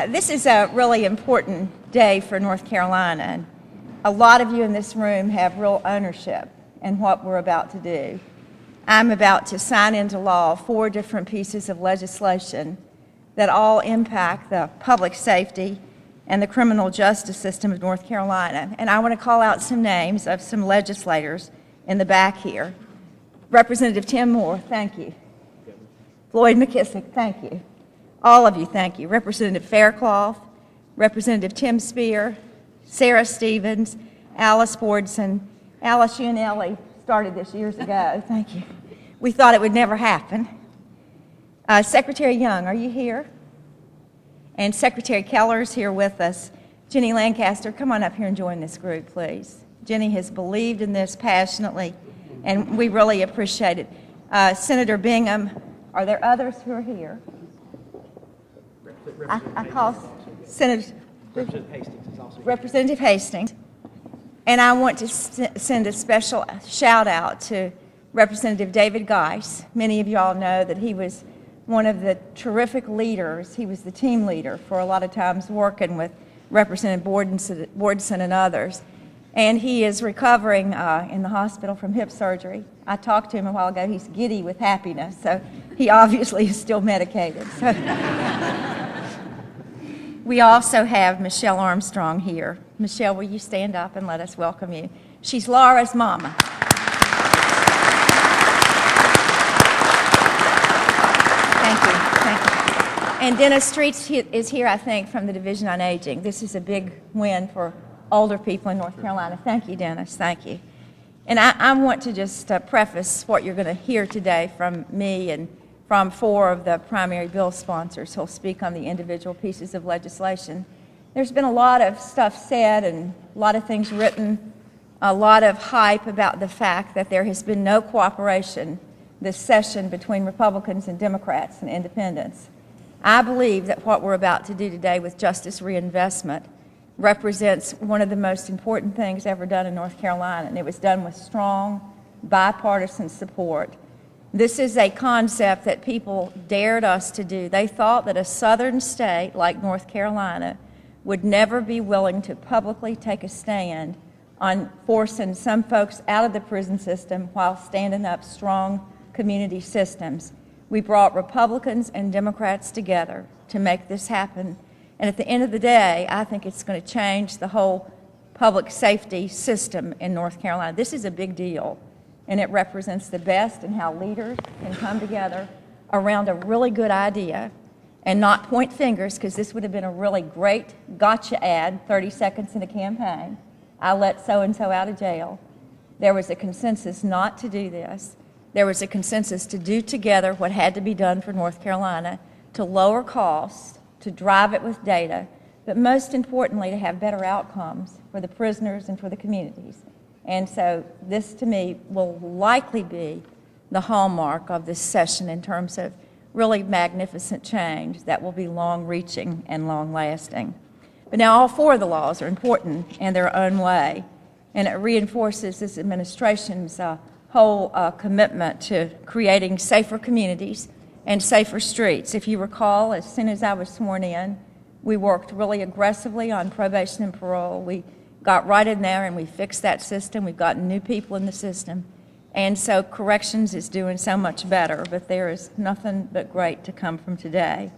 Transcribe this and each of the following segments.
This is a really important day for North Carolina, and a lot of you in this room have real ownership in what we're about to do. I'm about to sign into law 4 different pieces of legislation that all impact the public safety and the criminal justice system of North Carolina. And I want to call out some names of some legislators in the back here. Representative Tim Moore, thank you. Floyd McKissick, thank you. All of you, thank you. Representative Faircloth, Representative Tim Spear, Sarah Stevens, Alice Bordson. Alice, you and Ellie started this years ago. Thank you. We thought it would never happen. Secretary Young, are you here? And Secretary Keller is here with us. Jenny Lancaster, come on up here and join this group, please. Jenny has believed in this passionately, and we really appreciate it. Senator Bingham, are there others who are here? I call Senator Representative Hastings. And I want to send a special shout out to Representative David Geis. Many of you all know that he was one of the terrific leaders. He was the team leader for a lot of times working with Representative Bordson and others. And he is recovering in the hospital from hip surgery. I talked to him a while ago. He's giddy with happiness, so he obviously is still medicated. So. We also have Michelle Armstrong here. Michelle, will you stand up and let us welcome you? She's Laura's mama. Thank you. And Dennis Streets is here, I think, from the Division on Aging. This is a big win for older people in North Carolina. Thank you, Dennis. Thank you. And I want to just preface what you're going to hear today from me and from 4 of the primary bill sponsors who'll speak on the individual pieces of legislation. There's been a lot of stuff said and a lot of things written, a lot of hype about the fact that there has been no cooperation this session between Republicans and Democrats and independents. I believe that what we're about to do today with Justice Reinvestment represents one of the most important things ever done in North Carolina, and it was done with strong bipartisan support. This is a concept that people dared us to do. They thought that a southern state like North Carolina would never be willing to publicly take a stand on forcing some folks out of the prison system while standing up strong community systems. We brought Republicans and Democrats together to make this happen. And at the end of the day, I think it's going to change the whole public safety system in North Carolina. This is a big deal. And it represents the best in how leaders can come together around a really good idea and not point fingers, because this would have been a really great gotcha ad, 30 seconds in a campaign. I let so-and-so out of jail. There was a consensus not to do this. There was a consensus to do together what had to be done for North Carolina, to lower costs, to drive it with data, but most importantly, to have better outcomes for the prisoners and for the communities. And so this, to me, will likely be the hallmark of this session in terms of really magnificent change that will be long-reaching and long-lasting. But now all 4 of the laws are important in their own way, and it reinforces this administration's whole commitment to creating safer communities and safer streets. If you recall, as soon as I was sworn in, we worked really aggressively on probation and parole. We got right in there and we fixed that system. We've gotten new people in the system. And so corrections is doing so much better, but there is nothing but great to come from today.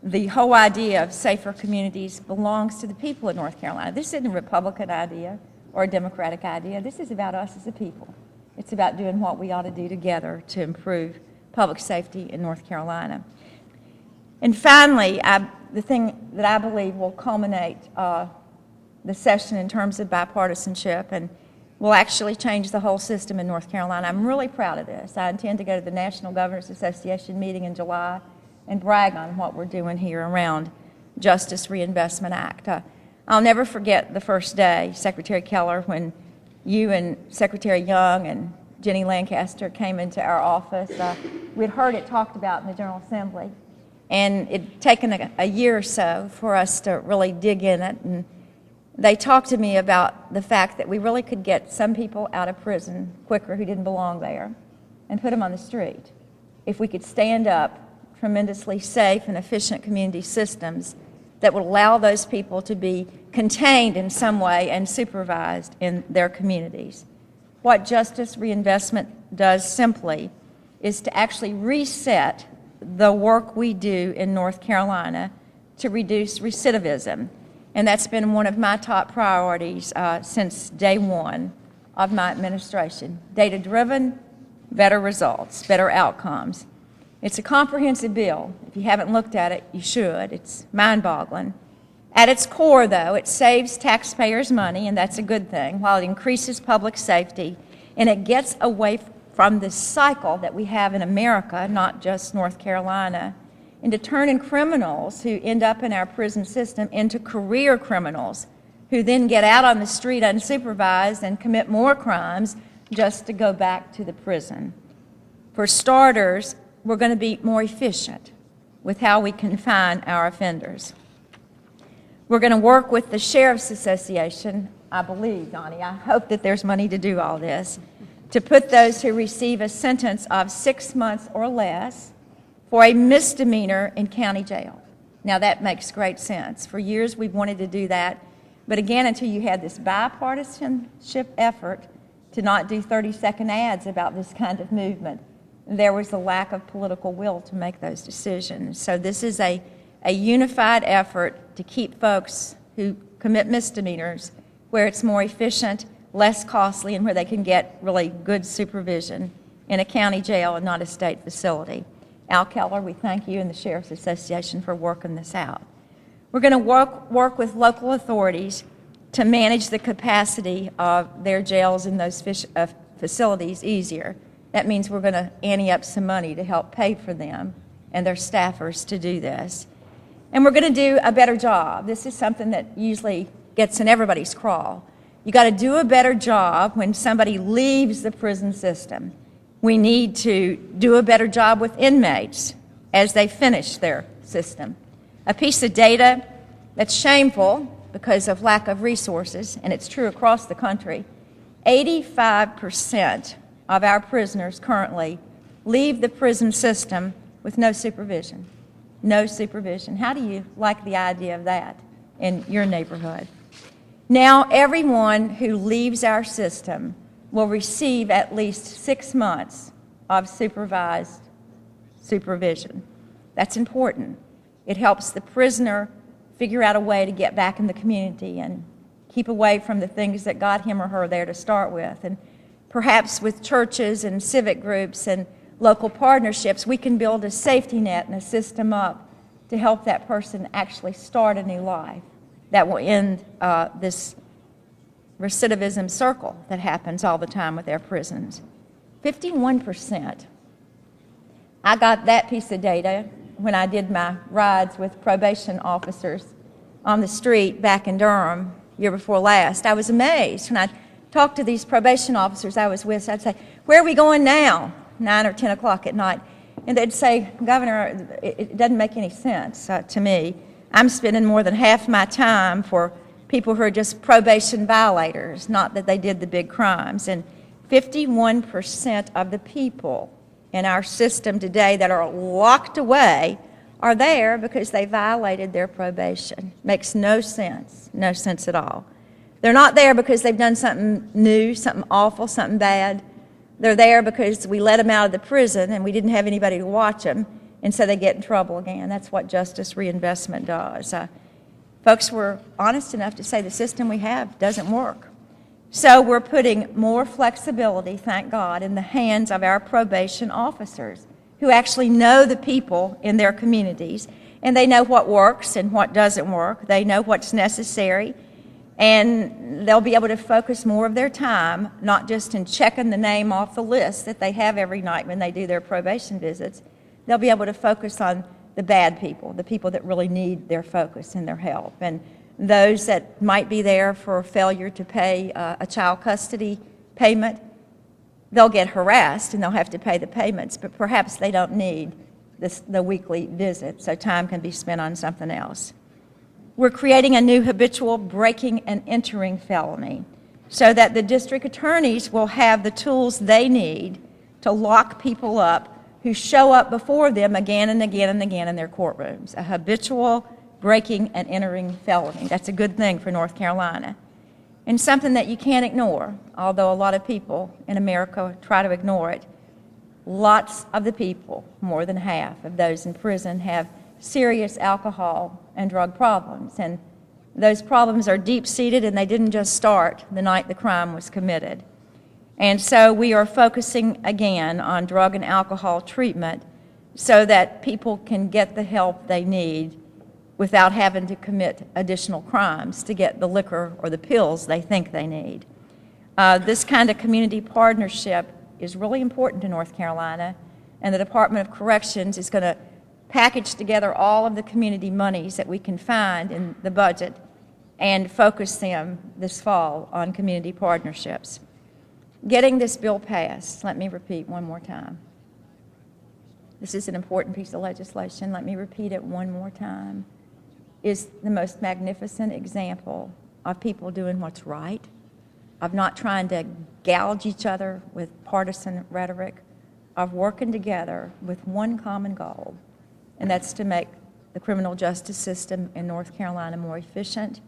The whole idea of safer communities belongs to the people of North Carolina. This isn't a Republican idea or a Democratic idea. This is about us as a people. It's about doing what we ought to do together to improve public safety in North Carolina. And finally, the thing that I believe will culminate the session in terms of bipartisanship and will actually change the whole system in North Carolina. I'm really proud of this. I intend to go to the National Governors Association meeting in July and brag on what we're doing here around Justice Reinvestment Act. I'll never forget the first day, Secretary Keller, when you and Secretary Young and Jenny Lancaster came into our office. We'd heard it talked about in the General Assembly, and it'd taken a year or so for us to really dig in it. And they talked to me about the fact that we really could get some people out of prison quicker who didn't belong there and put them on the street if we could stand up tremendously safe and efficient community systems that will allow those people to be contained in some way and supervised in their communities. What Justice Reinvestment does simply is to actually reset the work we do in North Carolina to reduce recidivism. And that's been one of my top priorities since day one of my administration. Data-driven, better results, better outcomes. It's a comprehensive bill. If you haven't looked at it, you should. It's mind-boggling. At its core, though, it saves taxpayers money, and that's a good thing, while it increases public safety, and it gets away from the cycle that we have in America, not just North Carolina, into turning criminals who end up in our prison system into career criminals who then get out on the street unsupervised and commit more crimes just to go back to the prison. For starters, we're going to be more efficient with how we confine our offenders. We're going to work with the Sheriff's Association, I believe, Donnie, I hope that there's money to do all this, to put those who receive a sentence of 6 months or less for a misdemeanor in county jail. Now that makes great sense. For years we've wanted to do that, but again, until you had this bipartisanship effort to not do 30-second ads about this kind of movement, there was a lack of political will to make those decisions. So this is a unified effort to keep folks who commit misdemeanors where it's more efficient, less costly, and where they can get really good supervision in a county jail and not a state facility. Al Keller, we thank you and the Sheriff's Association for working this out. We're going to work with local authorities to manage the capacity of their jails in those facilities easier. That means we're going to ante up some money to help pay for them and their staffers to do this. And we're going to do a better job. This is something that usually gets in everybody's crawl. You got to do a better job when somebody leaves the prison system. We need to do a better job with inmates as they finish their system. A piece of data that's shameful because of lack of resources, and it's true across the country, 85% of our prisoners currently leave the prison system with no supervision. No supervision. How do you like the idea of that in your neighborhood? Now, everyone who leaves our system will receive at least 6 months of supervised supervision. That's important. It helps the prisoner figure out a way to get back in the community and keep away from the things that got him or her there to start with. And perhaps with churches and civic groups and local partnerships, we can build a safety net and a system up to help that person actually start a new life that will end this recidivism circle that happens all the time with our prisons. 51%. I got that piece of data when I did my rides with probation officers on the street back in Durham year before last. I was amazed when I talked to these probation officers I was with. I'd say, "Where are we going now?" 9 or 10 o'clock at night. And they'd say, "Governor, it doesn't make any sense to me. I'm spending more than half my time for people who are just probation violators, not that they did the big crimes." And 51% of the people in our system today that are locked away are there because they violated their probation. Makes no sense at all. They're not there because they've done something new, something awful, something bad. They're there because we let them out of the prison and we didn't have anybody to watch them, and so they get in trouble again. That's what Justice Reinvestment does. Folks were honest enough to say the system we have doesn't work. So we're putting more flexibility, thank God, in the hands of our probation officers who actually know the people in their communities, and they know what works and what doesn't work. They know what's necessary, and they'll be able to focus more of their time, not just in checking the name off the list that they have every night when they do their probation visits. They'll be able to focus on the bad people, the people that really need their focus and their help, and those that might be there for failure to pay a child custody payment. They'll get harassed and they'll have to pay the payments, but perhaps they don't need the weekly visit, so time can be spent on something else. We're creating a new habitual breaking and entering felony so that the district attorneys will have the tools they need to lock people up who show up before them again and again and again in their courtrooms. A habitual breaking and entering felony. That's a good thing for North Carolina. And something that you can't ignore, although a lot of people in America try to ignore it. Lots of the people, more than half of those in prison, have serious alcohol and drug problems. And those problems are deep-seated, and they didn't just start the night the crime was committed. And so we are focusing again on drug and alcohol treatment so that people can get the help they need without having to commit additional crimes to get the liquor or the pills they think they need. This kind of community partnership is really important to North Carolina, and the Department of Corrections is going to package together all of the community monies that we can find in the budget and focus them this fall on community partnerships. Getting this bill passed, let me repeat one more time. This is an important piece of legislation. Let me repeat it one more time. Is the most magnificent example of people doing what's right, of not trying to gouge each other with partisan rhetoric, of working together with one common goal, and that's to make the criminal justice system in North Carolina more efficient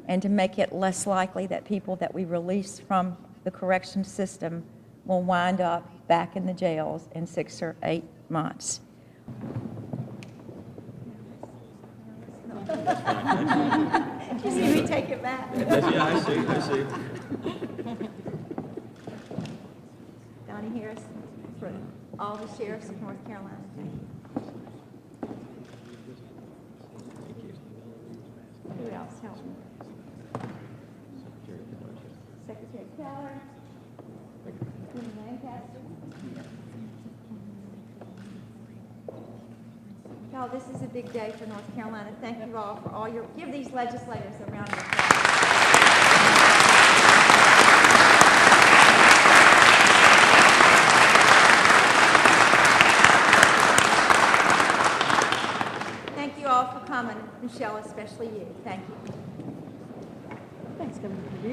and to make it less likely that people that we release from the correction system will wind up back in the jails in 6 or 8 months. You see me take it back? Yeah, I see. Donnie Harris, for all the sheriffs of North Carolina. Thank you. Who else? Help me. Secretary Keller. Lancaster. Y'all, this is a big day for North Carolina. Thank you all for all your, give these legislators a round of applause. Thank you all for coming. Michelle, especially you. Thank you. Thanks, Governor Perdue.